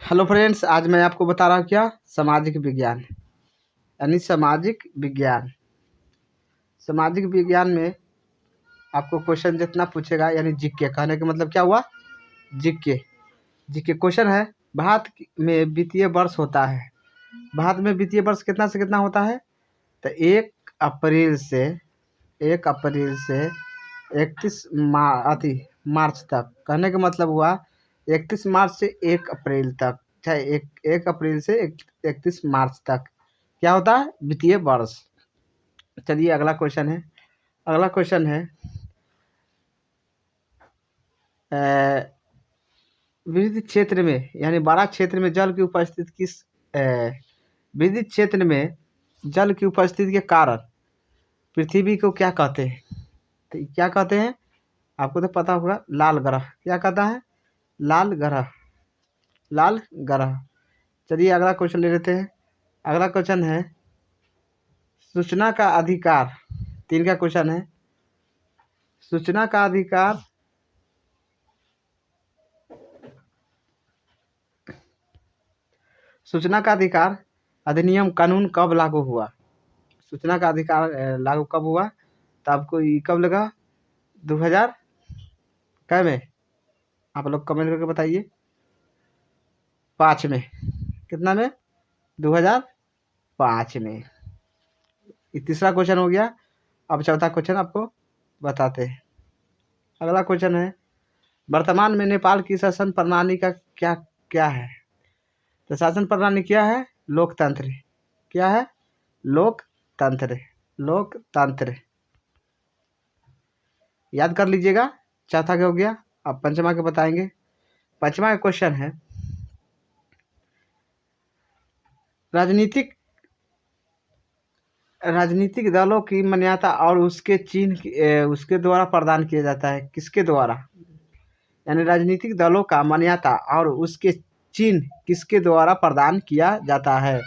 Hello friends, आज मैं आपको बता रहा हूँ क्या सामाजिक विज्ञान यानी सामाजिक विज्ञान। सामाजिक विज्ञान में आपको क्वेश्चन जितना पूछेगा यानी जीके, कहने का मतलब क्या हुआ, जीके। जीके क्वेश्चन है, भारत में वित्तीय वर्ष होता है। भारत में वित्तीय वर्ष कितना से कितना होता है? तो 1 अप्रैल से 31 मार्च तक। कहने का मतलब हुआ 31 मार्च से 1 अप्रैल तक, चाहे 1 अप्रैल से 31 मार्च तक क्या होता है? वित्तीय वर्ष। चलिए अगला क्वेश्चन है। अगला क्वेश्चन है विविध क्षेत्र में यानी बड़ा क्षेत्र में जल की उपस्थिति किस विविध क्षेत्र में जल की उपस्थिति के कारण पृथ्वी को क्या कहते हैं? तो क्या कहते हैं आपको तो पता होगा, लाल ग्रह। क्या कहता है? लाल ग्रह, लाल ग्रह। चलिए अगला क्वेश्चन ले लेते हैं। अगला क्वेश्चन है सूचना का अधिकार। 3 का क्वेश्चन है, सूचना का अधिकार सूचना का अधिकार अधिनियम कानून कब लागू हुआ? सूचना का अधिकार लागू कब हुआ? तो आपको ये कब लगा? 2000 कै में? आप लोग कमेंट करके बताइए। 5 में। कितना में? 2005 में। ये तीसरा क्वेश्चन हो गया। अब चौथा क्वेश्चन आपको बताते हैं। अगला क्वेश्चन है वर्तमान में नेपाल की शासन प्रणाली का क्या क्या है? तो शासन प्रणाली क्या है? लोकतंत्र। क्या है? लोकतंत्र। लोकतंत्र याद कर लीजिएगा। चौथा क्या हो गया? अब पंचमा के बताएंगे। पंचमा का क्वेश्चन है राजनीतिक दलों की मान्यता और उसके चिन्ह उसके द्वारा प्रदान किया जाता है। किसके द्वारा? यानी राजनीतिक दलों का मान्यता और उसके चिन्ह किसके द्वारा प्रदान किया जाता है?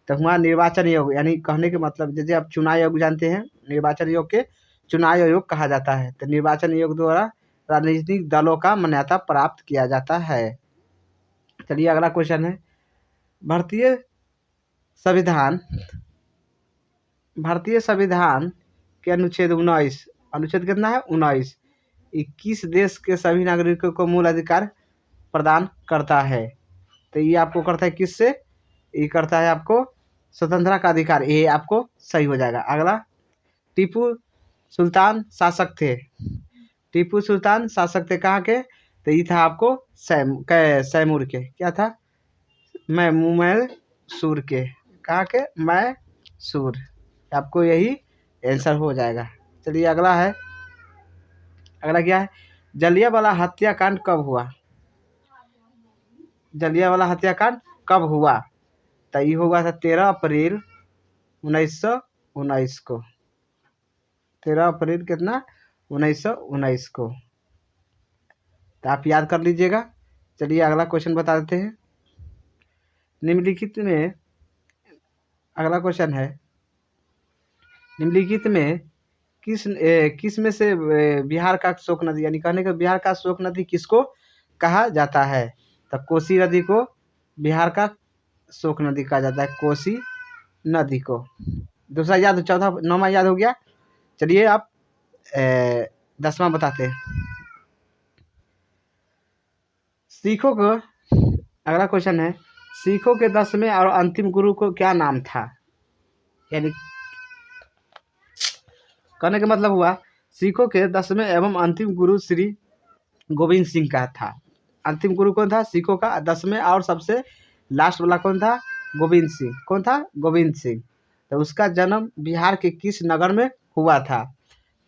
तो हुआ निर्वाचन आयोग। यानी कहने के मतलब जैसे आप चुनाव आयोग जानते हैं, निर्वाचन आयोग के चुनाव आयोग कहा जाता है। तो निर्वाचन आयोग द्वारा राजनीतिक दलों का मान्यता प्राप्त किया जाता है। चलिए अगला क्वेश्चन है भारतीय संविधान के अनुच्छेद 19, अनुच्छेद कितना है? 19, 21 देश के सभी नागरिकों को मूल अधिकार प्रदान करता है। तो ये आपको करता है किससे? ये करता है आपको स्वतंत्रता का अधिकार। ये आपको सही हो जाएगा। अगला टीपू सुल्तान शासक थे। टीपू सुल्तान शासक थे कहाँ के? तो ये था आपको सैमूर के। क्या था? मैसूर के। कहाँ के? मैसूर। आपको यही आंसर हो जाएगा। चलिए अगला है। अगला क्या है? जलियांवाला हत्याकांड कब हुआ? जलियांवाला हत्याकांड कब हुआ? तो ये हुआ था 13 अप्रैल 1919 को। 13 अप्रैल कितना? 1919 को। तो आप याद कर लीजिएगा। चलिए अगला क्वेश्चन बता देते हैं। निम्नलिखित में अगला क्वेश्चन है निम्नलिखित में किस में से बिहार का शोक नदी, यानी कहने का बिहार का शोक नदी किसको कहा जाता है? तो कोसी नदी को बिहार का शोक नदी कहा जाता है, कोसी नदी को। दूसरा याद, चौथा नौवा याद हो गया। चलिए आप 10वां बताते हैं। सिखों को अगला क्वेश्चन है सिखों के 10वें और अंतिम गुरु को क्या नाम था? यानी कहने का मतलब हुआ सिखों के 10वें एवं अंतिम गुरु श्री गोविंद सिंह का था। अंतिम गुरु कौन था सिखों का? 10वें और सबसे लास्ट वाला कौन था? गोविंद सिंह। कौन था? गोविंद सिंह। तो उसका जन्म बिहार के किस नगर में हुआ था?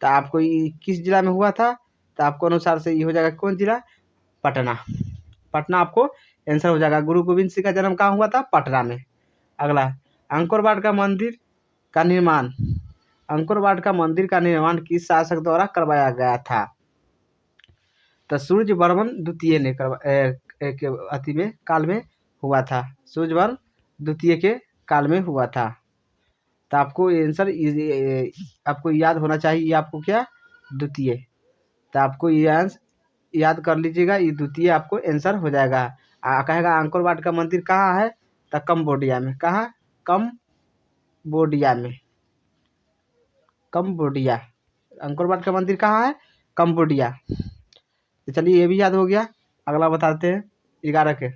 तो आपको किस जिला में हुआ था? तो आपको अनुसार से ये हो जाएगा कौन जिला? पटना। पटना आपको आंसर हो जाएगा। गुरु गोविंद सिंह का जन्म कहाँ हुआ था? पटना में। अगला अंकोर वाट का मंदिर का निर्माण किस शासक द्वारा करवाया गया था? तो सूर्यवर्मन द्वितीय ने काल में हुआ था। सूर्यवर्मन द्वितीय के काल में हुआ था। तो आपको आंसर आपको याद होना चाहिए। ये आपको क्या? द्वितीय। तो आपको ये आंसर याद कर लीजिएगा। ये द्वितीय आपको आंसर हो जाएगा। कहेगा अंकोर वाट का मंदिर कहाँ है, तो कम्बोडिया में। कहाँ? कम्बोडिया में। कम्बोडिया। अंकोर वाट का मंदिर कहाँ है? कम्बोडिया। तो चलिए ये भी याद हो गया। अगला बताते हैं 11 के।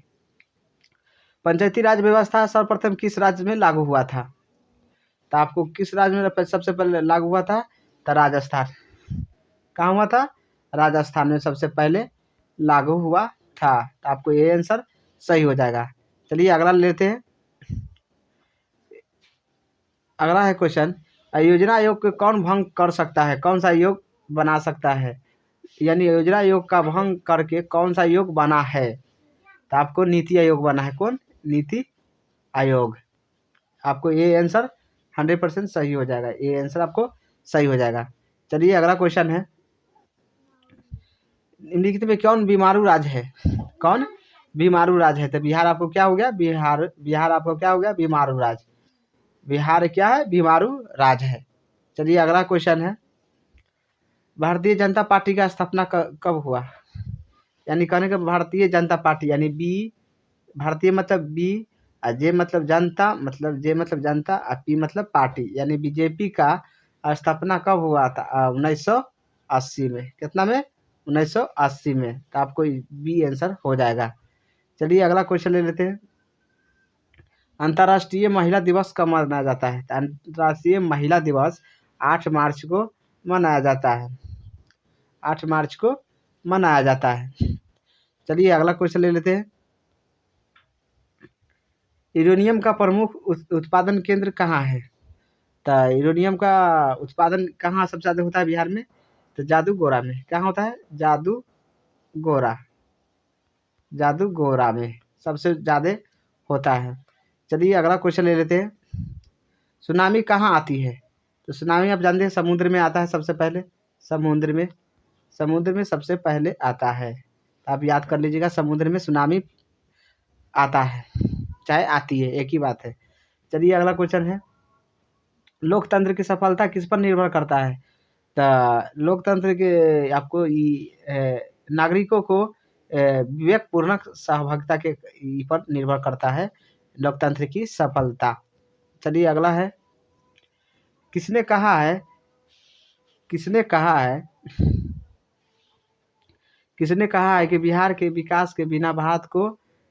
पंचायती राज व्यवस्था सर्वप्रथम किस राज्य में लागू हुआ था? तो आपको किस राज्य में सबसे पहले लागू हुआ था? तो राजस्थान। कहाँ हुआ था? राजस्थान में सबसे पहले लागू हुआ था। तो आपको ये आंसर सही हो जाएगा। चलिए अगला लेते हैं। अगला है क्वेश्चन, योजना आयोग को कौन भंग कर सकता है? कौन सा योग बना सकता है? यानी योजना आयोग का भंग करके कौन सा योग बना है? तो आपको नीति आयोग बना है। कौन? नीति आयोग। आपको ये आंसर 100% सही हो जाएगा। ये आंसर आपको सही हो जाएगा। चलिए अगला क्वेश्चन है, निम्नलिखित में कौन बीमारू राज्य है? कौन बीमारू राज्य है? तो बिहार आपको क्या हो गया? बिहार आपको क्या हो गया? बीमारू राज्य। बिहार क्या है? बीमारू राज्य है। चलिए अगला क्वेश्चन है, भारतीय जनता पार्टी का स्थापना कब हुआ? यानी कहने का भारतीय जनता पार्टी, यानी बी, भारतीय मतलब बी, जे मतलब जनता, मतलब जे मतलब जनता, और पी मतलब पार्टी, यानी बीजेपी का स्थापना कब हुआ था? 1980 में। कितना में? 1980 में। तो आपको बी आंसर हो जाएगा। चलिए अगला क्वेश्चन ले लेते हैं, अंतर्राष्ट्रीय महिला दिवस कब मनाया जाता है? अंतर्राष्ट्रीय महिला दिवस 8 मार्च को मनाया जाता है। 8 मार्च को मनाया जाता है। चलिए अगला क्वेश्चन ले लेते हैं, यूरेनियम का प्रमुख उत्पादन केंद्र कहाँ है? तो यूरेनियम का उत्पादन कहाँ सबसे ज़्यादा होता है बिहार में? तो जादूगोरा में। कहाँ होता है? जादूगोरा। जादूगोरा में सबसे ज़्यादा होता है। चलिए अगला क्वेश्चन ले लेते हैं, सुनामी कहाँ आती है? तो सुनामी आप जानते हैं समुद्र में आता है सबसे पहले। समुद्र में सबसे पहले आता है। आप याद कर लीजिएगा, समुद्र में सुनामी आता है, चाहे आती है, एक ही बात है। चलिए अगला क्वेश्चन है, लोकतंत्र की सफलता किस पर निर्भर करता है? तो लोकतंत्र के आपको नागरिकों को विवेकपूर्वक सहभागिता के पर निर्भर करता है लोकतंत्र की सफलता। चलिए अगला है, किसने कहा है कि बिहार के विकास के बिना भारत को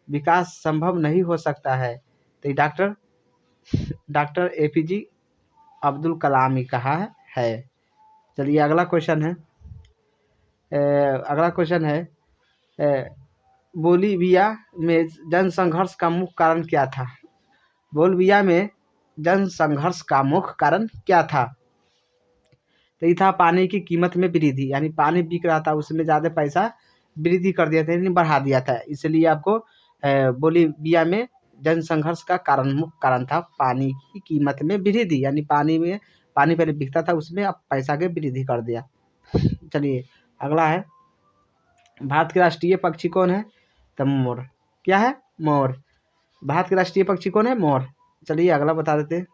विकास संभव नहीं हो सकता है? तो डॉक्टर APJ अब्दुल कलाम ही कहा है। चलिए अगला क्वेश्चन है, बोलीविया में जनसंघर्ष का मुख्य कारण क्या था? बोलीविया में जनसंघर्ष का मुख्य कारण क्या था? तो ये था पानी की कीमत में वृद्धि, यानी पानी बिक रहा था, उसमें ज़्यादा पैसा वृद्धि कर दिया था, यानी बढ़ा दिया था। इसलिए आपको बोलीविया में जनसंघर्ष का मुख्य कारण था पानी की कीमत में वृद्धि, यानी पानी पहले बिकता था, उसमें अब पैसा के वृद्धि कर दिया। चलिए अगला है, भारत के राष्ट्रीय पक्षी कौन है? तो मोर। क्या है? मोर। भारत के राष्ट्रीय पक्षी कौन है? मोर। चलिए अगला बता देते हैं,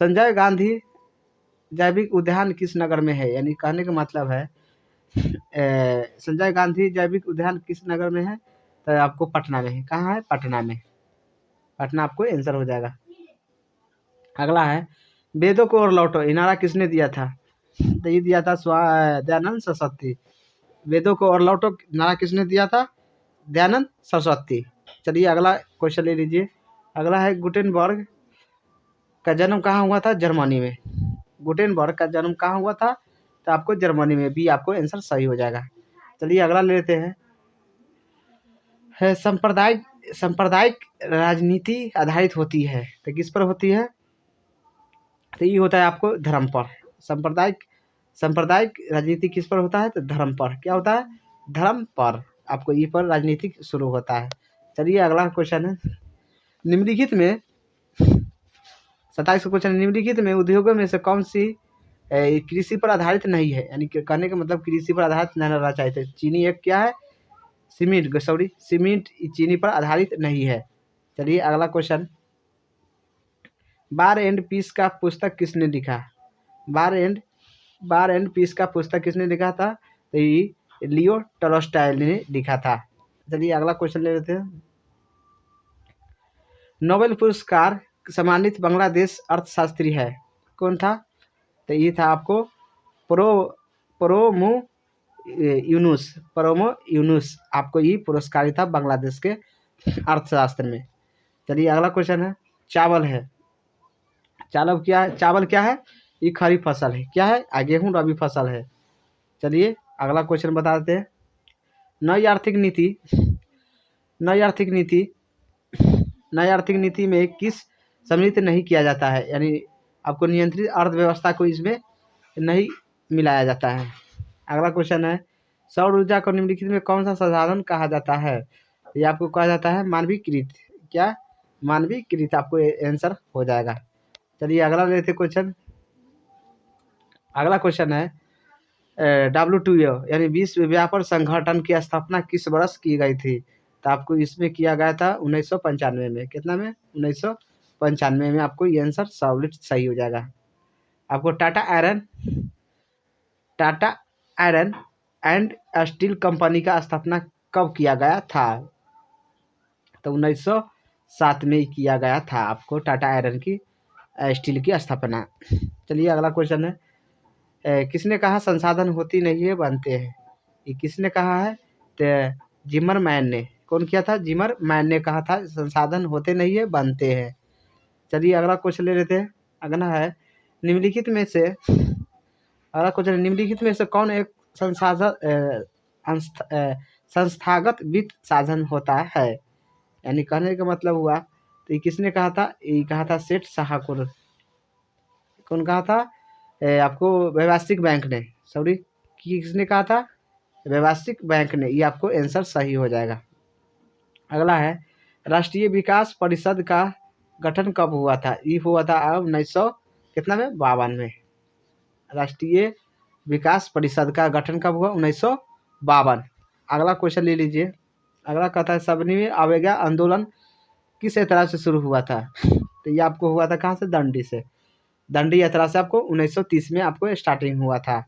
संजय गांधी जैविक उद्यान किस नगर में है? यानी कहने का मतलब है संजय गांधी जैविक उद्यान किस नगर में है? तो आपको पटना में है। कहाँ है? पटना में। पटना आपको आंसर हो जाएगा। अगला है, वेदों को और लौटो ये नारा किसने दिया था? तो ये दिया था दयानंद सरस्वती। वेदों को और लौटो नारा किसने दिया था? दयानंद सरस्वती। चलिए अगला क्वेश्चन ले लीजिए। अगला है, गुटेनबर्ग का जन्म कहाँ हुआ था? जर्मनी में। गुटेनबर्ग का जन्म कहाँ हुआ था? तो आपको जर्मनी में। भी आपको आंसर सही हो जाएगा। चलिए अगला ले लेते हैं, सांप्रदायिक राजनीति आधारित होती है, तो किस पर होती है? तो ये होता है आपको धर्म पर। सांप्रदायिक राजनीति किस पर होता है? तो धर्म पर। क्या होता है? धर्म पर। आपको ये पर राजनीति शुरू होता है। चलिए अगला क्वेश्चन है, निम्नलिखित में 27 क्वेश्चन, निम्नलिखित में उद्योगों में से कौन सी कृषि पर आधारित नहीं है? यानी कहने का मतलब कृषि पर आधारित नहीं रहना चाहिए। तो चीनी एक क्या है? सीमेंट चीनी पर आधारित नहीं है। चलिए अगला क्वेश्चन, वार एंड पीस का पुस्तक किसने लिखा? वार एंड पीस का पुस्तक किसने लिखा था? तो ये लियो टॉल्स्टॉय ने लिखा था। चलिए अगला क्वेश्चन ले लेते हैं। नोबेल पुरस्कार सम्मानित बांग्लादेश अर्थशास्त्री है, कौन था? तो ये था आपको प्रोमो यूनुस आपको ये पुरस्कार था बांग्लादेश के अर्थशास्त्र में। चलिए अगला क्वेश्चन है, चावल है। चावल क्या है? ये खरीफ फसल है। क्या है? गेहूँ रबी फसल है। चलिए अगला क्वेश्चन बता देते हैं। नई आर्थिक नीति में किस सम्मिलित नहीं किया जाता है, यानी आपको नियंत्रित अर्थव्यवस्था को इसमें नहीं मिलाया जाता है। अगला क्वेश्चन है, सौर ऊर्जा को निम्नलिखित में कौन सा संसाधन कहा जाता है? ये आपको कहा जाता है मानवीकृत। क्या? मानवीकृत आपको आंसर हो जाएगा। चलिए अगला लेते क्वेश्चन। अगला क्वेश्चन है, WTO यानी विश्व व्यापार संगठन की स्थापना किस वर्ष की गई थी? तो आपको इसमें किया गया था 1995 में। कितना में? 1995 में। आपको ये आंसर सॉलिड सही हो जाएगा। आपको Tata iron and steel company का स्थापना कब किया गया था? तो 1907 में किया गया था आपको टाटा आयरन की स्टील की स्थापना। चलिए अगला क्वेश्चन है, किसने कहा संसाधन होती नहीं है बनते हैं? ये किसने कहा है? तो जिमरमैन ने। कौन किया था? जिमरमैन ने कहा था संसाधन होते नहीं है बनते हैं। चलिए अगला क्वेश्चन ले लेते हैं। अगला है, निम्नलिखित में से कौन एक संस्थागत वित्त साधन होता है? यानी कहने का मतलब हुआ, तो ये किसने कहा था? ये कहा था सेठ शाहपुर। कौन कहा था? आपको व्यवस्थिक बैंक ने। सॉरी, किसने कहा था? व्यवस्थिक बैंक ने। ये आपको आंसर सही हो जाएगा। अगला है, राष्ट्रीय विकास परिषद का गठन कब हुआ था? ये हुआ था 1952 में। राष्ट्रीय विकास परिषद का गठन कब हुआ? 1952। अगला क्वेश्चन ले लीजिए। अगला कहता है, सबनी अवज्ञा आंदोलन किस तरह से शुरू हुआ था? तो ये आपको हुआ था कहाँ से? दंडी से। दंडी यात्रा से आपको 1930 में आपको स्टार्टिंग हुआ था।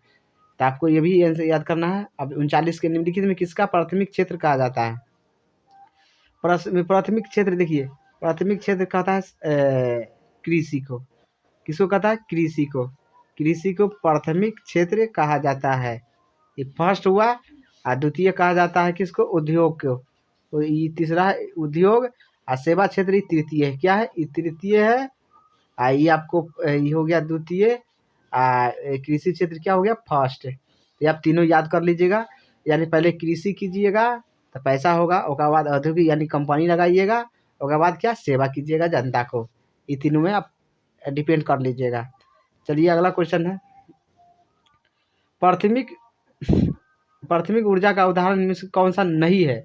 तो आपको ये भी याद करना है। अब 39 के निम्नलिखित में किसका प्राथमिक क्षेत्र कहा जाता है? प्राथमिक क्षेत्र देखिए, प्राथमिक क्षेत्र कहता है कृषि को। किसको कहता है? कृषि को। कृषि को प्राथमिक क्षेत्र कहा जाता है। ये फर्स्ट हुआ। और द्वितीय कहा जाता है किसको? उद्योग को। तो ये तीसरा है उद्योग। और सेवा क्षेत्र ये तृतीय है। क्या है? ये तृतीय है। ये आपको ये हो गया द्वितीय। कृषि क्षेत्र क्या हो गया? फर्स्ट। तो आप तीनों याद कर लीजिएगा। यानी पहले कृषि कीजिएगा तो पैसा होगा, उसके बाद औद्योगिक यानी कंपनी लगाइएगा, उसके बाद क्या? सेवा कीजिएगा जनता को। ये तीनों में आप डिपेंड कर लीजिएगा। चलिए अगला क्वेश्चन है, प्राथमिक ऊर्जा का उदाहरण इनमें से कौन सा नहीं है?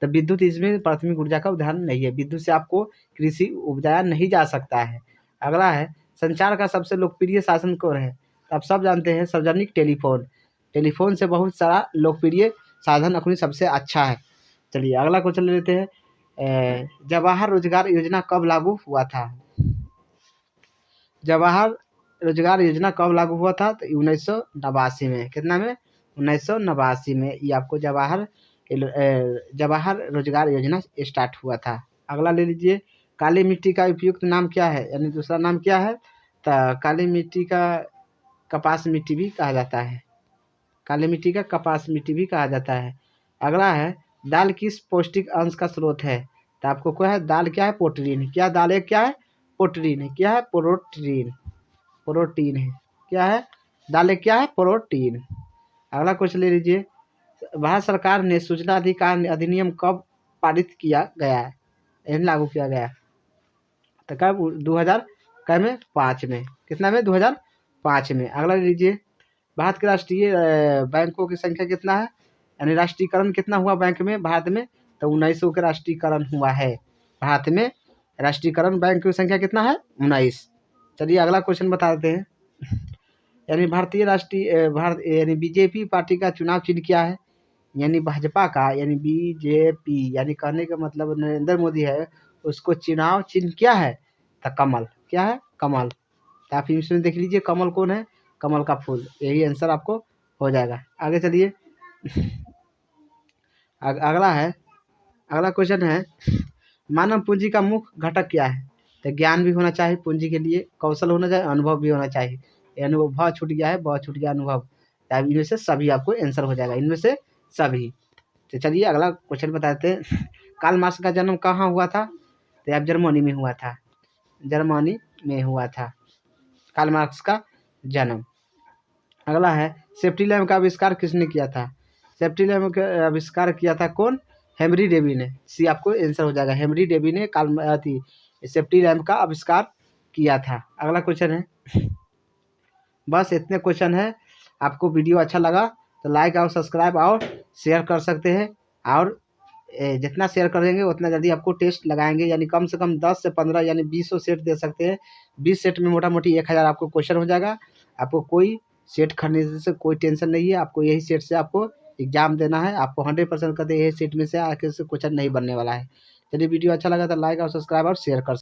तो विद्युत इसमें प्राथमिक ऊर्जा का उदाहरण नहीं है। विद्युत से आपको कृषि उपजाया नहीं जा सकता है। अगला है, संचार का सबसे लोकप्रिय साधन कौन है? आप सब जानते हैं, सार्वजनिक टेलीफोन। टेलीफोन से बहुत सारा लोकप्रिय साधन अपनी सबसे अच्छा है। चलिए अगला क्वेश्चन ले लेते हैं। जवाहर रोजगार योजना कब लागू हुआ था? जवाहर रोजगार योजना कब लागू हुआ था? तो 1989 में। कितना में? 1989 में। ये आपको जवाहर रोजगार योजना स्टार्ट हुआ था। अगला ले लीजिए, काली मिट्टी का उपयुक्त नाम क्या है? यानी दूसरा नाम क्या है? तो काली मिट्टी का कपास मिट्टी भी कहा जाता है। काली मिट्टी का कपास मिट्टी भी कहा जाता है। अगला है, दाल किस पौष्टिक अंश का स्रोत है? तो आपको क्या है? दाल क्या है? प्रोटीन। क्या दाल है? क्या है? प्रोटीन है। क्या है? प्रोटीन है। क्या है? दाल क्या है? प्रोटीन। अगला क्वेश्चन ले लीजिए, भारत सरकार ने सूचना अधिकार अधिनियम कब पारित किया गया है, यानी लागू किया गया? तो कब? 2005 में। कितना में? 2005 में। अगला ले लीजिए, भारत के राष्ट्रीय बैंकों की संख्या कितना है? यानी राष्ट्रीयकरण कितना हुआ बैंक में भारत में? तो 1900 का राष्ट्रीयकरण हुआ है भारत में। राष्ट्रीयकरण बैंक की संख्या कितना है? 19। चलिए अगला क्वेश्चन बता देते हैं। यानी भारत यानी बीजेपी पार्टी का चुनाव चिन्ह क्या है? यानी भाजपा का, यानी बीजेपी यानी कहने का मतलब नरेंद्र मोदी है, उसको चुनाव चिन्ह क्या है? तो कमल। क्या है? कमल। तो आप इसमें देख लीजिए कमल कौन है? कमल का फूल। यही आंसर आपको हो जाएगा। आगे चलिए। अगला है, अगला क्वेश्चन है, मानव पूंजी का मुख्य घटक क्या है? तो ज्ञान भी होना चाहिए पूंजी के लिए, कौशल होना चाहिए, अनुभव भी होना चाहिए। ये अनुभव बहुत छूट गया है, बहुत छूट गया अनुभव। तब इनमें से सभी आपको आंसर हो जाएगा, इनमें से सभी। तो चलिए अगला क्वेश्चन बताते हैं। कार्ल मार्क्स का जन्म कहाँ हुआ था? तो आप जर्मनी में हुआ था, जर्मनी में हुआ था कार्ल मार्क्स का जन्म। अगला है, सेफ्टी लैम्प का आविष्कार किसने किया था? सेफ्टी लैम्प का आविष्कार किया था कौन? हेनरी डेवी ने। सी आपको आंसर हो जाएगा, हेनरी डेवी ने सेफ्टी लैम्प का आविष्कार किया था। अगला क्वेश्चन है, बस इतने क्वेश्चन है। आपको वीडियो अच्छा लगा तो लाइक और सब्सक्राइब और शेयर कर सकते हैं, और जितना शेयर करेंगे उतना जल्दी आपको टेस्ट लगाएंगे, यानी कम से कम 10 से 15 यानी 20 सेट दे सकते हैं। 20 सेट में मोटा मोटी 1000 आपको क्वेश्चन हो जाएगा। आपको कोई सेट खरीदने से कोई टेंशन नहीं है, आपको यही सेट से आपको एग्जाम देना है। आपको 100% कहते हैं यही सेट में से आके से क्वेश्चन नहीं बनने वाला है। चलिए वीडियो अच्छा लगा तो लाइक और सब्सक्राइब और शेयर कर